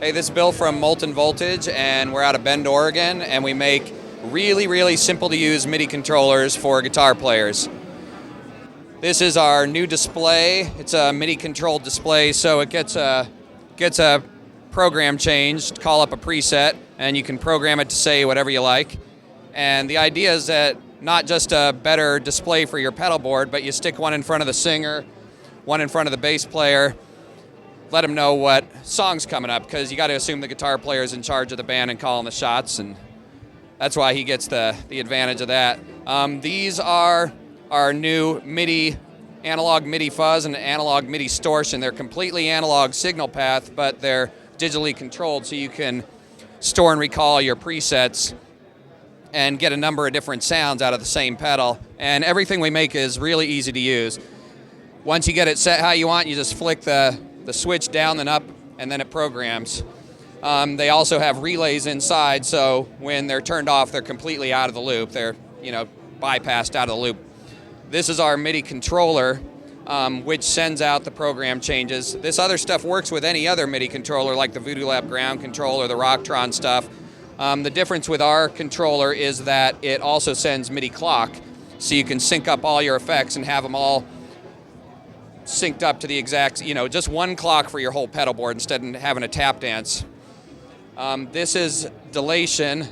Hey, this is Bill from Molten Voltage, and we're out of Bend, Oregon, and we make really, really simple to use MIDI controllers for guitar players. This is our new display. It's a MIDI controlled display, so it gets a program changed, call up a preset, and you can program it to say whatever you like. And the idea is that not just a better display for your pedal board, but you stick one in front of the singer, one in front of the bass player, let them know what song's coming up, because you got to assume the guitar player is in charge of the band and calling the shots, and that's why he gets the advantage of that. These are our new MIDI, analog MIDI fuzz and analog MIDI distortion. They're completely analog signal path, but they're digitally controlled, so you can store and recall your presets and get a number of different sounds out of the same pedal. And everything we make is really easy to use. Once you get it set how you want, you just flick the switch down and up, and then it programs. They also have relays inside, so when they're turned off, they're completely out of the loop. They're, bypassed out of the loop. This is our MIDI controller, which sends out the program changes. This other stuff works with any other MIDI controller, like the Voodoo Lab ground controller, the Rocktron stuff. The difference with our controller is that it also sends MIDI clock, so you can sync up all your effects and have them all synced up to the exact, just one clock for your whole pedal board instead of having a tap dance. This is Delation,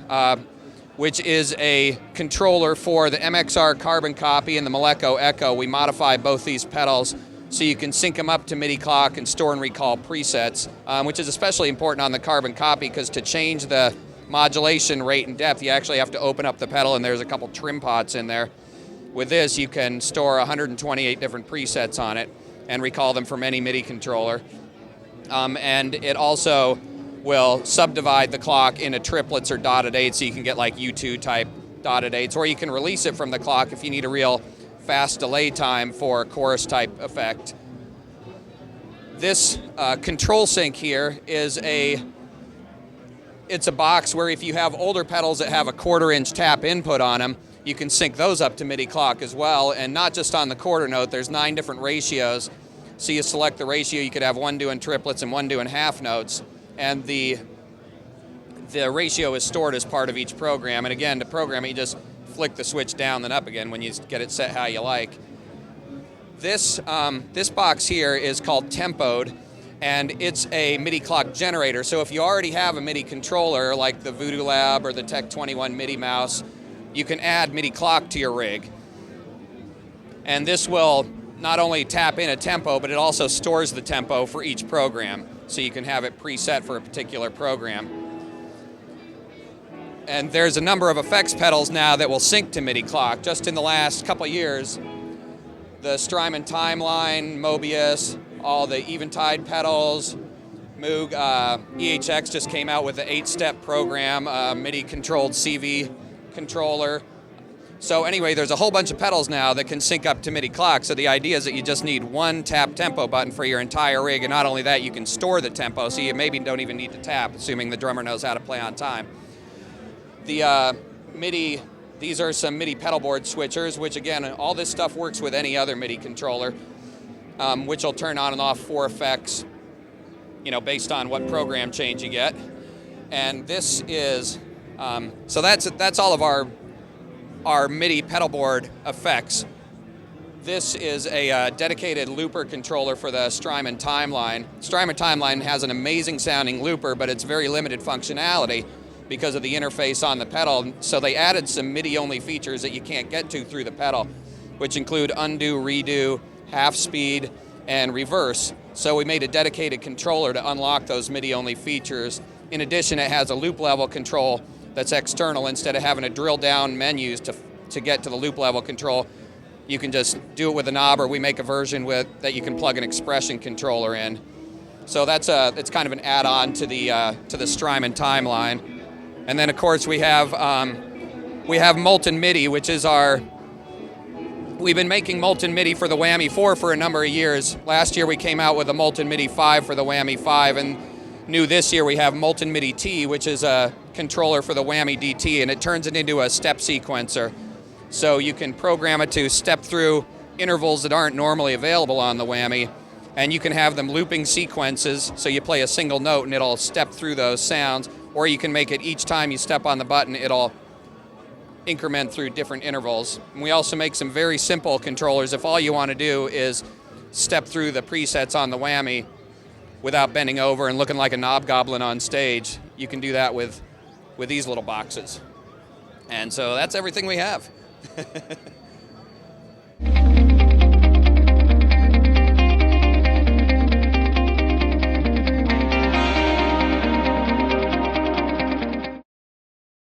which is a controller for the MXR Carbon Copy and the Moleko Echo. We modify both these pedals so you can sync them up to MIDI clock and store and recall presets, which is especially important on the Carbon Copy, because to change the modulation rate and depth, you actually have to open up the pedal, and there's a couple trim pots in there. With this, you can store 128 different presets on it and recall them from any MIDI controller. And it also will subdivide the clock into triplets or dotted eights, so you can get like U2 type dotted eights, or you can release it from the clock if you need a real fast delay time for a chorus type effect. This control sync here is it's a box where if you have older pedals that have a 1/4 inch tap input on them, you can sync those up to MIDI clock as well, and not just on the quarter note. There's 9 different ratios, so you select the ratio. You could have one doing triplets and one doing half notes, and the ratio is stored as part of each program. And again, to program it, you just flick the switch down and up again when you get it set how you like. This box here is called Tempoed, and it's a MIDI clock generator. So if you already have a MIDI controller like the Voodoo Lab or the Tech 21 MIDI mouse, you can add MIDI clock to your rig. And this will not only tap in a tempo, but it also stores the tempo for each program, so you can have it preset for a particular program. And there's a number of effects pedals now that will sync to MIDI clock. Just in the last couple years, the Strymon Timeline, Mobius, all the Eventide pedals, Moog, EHX just came out with the 8-step program, MIDI controlled CV controller. So anyway, there's a whole bunch of pedals now that can sync up to MIDI clock. So the idea is that you just need one tap tempo button for your entire rig, and not only that, you can store the tempo, so you maybe don't even need to tap, assuming the drummer knows how to play on time. The MIDI, these are some MIDI pedal board switchers, which again, all this stuff works with any other MIDI controller, which will turn on and off 4 effects, based on what program change you get. And this is so that's all of our MIDI pedal board effects. This is a dedicated looper controller for the Strymon Timeline. Strymon Timeline has an amazing sounding looper, but it's very limited functionality because of the interface on the pedal. So they added some MIDI only features that you can't get to through the pedal, which include undo, redo, half speed, and reverse. So we made a dedicated controller to unlock those MIDI only features. In addition, it has a loop level control that's external. Instead of having to drill down menus to get to the loop level control, you can just do it with a knob, or we make a version that you can plug an expression controller in. So it's kind of an add-on to the Strymon Timeline. And then of course we have Molten MIDI, which is we've been making Molten MIDI for the Whammy 4 for a number of years. Last year we came out with a Molten MIDI 5 for the Whammy 5, and new this year we have Molten MIDI T, which is a controller for the Whammy DT, and it turns it into a step sequencer. So you can program it to step through intervals that aren't normally available on the Whammy, And you can have them looping sequences, so you play a single note and it'll step through those sounds, or you can make it each time you step on the button, it'll increment through different intervals. And we also make some very simple controllers. If all you want to do is step through the presets on the Whammy without bending over and looking like a knob goblin on stage, you can do that with these little boxes. And so that's everything we have.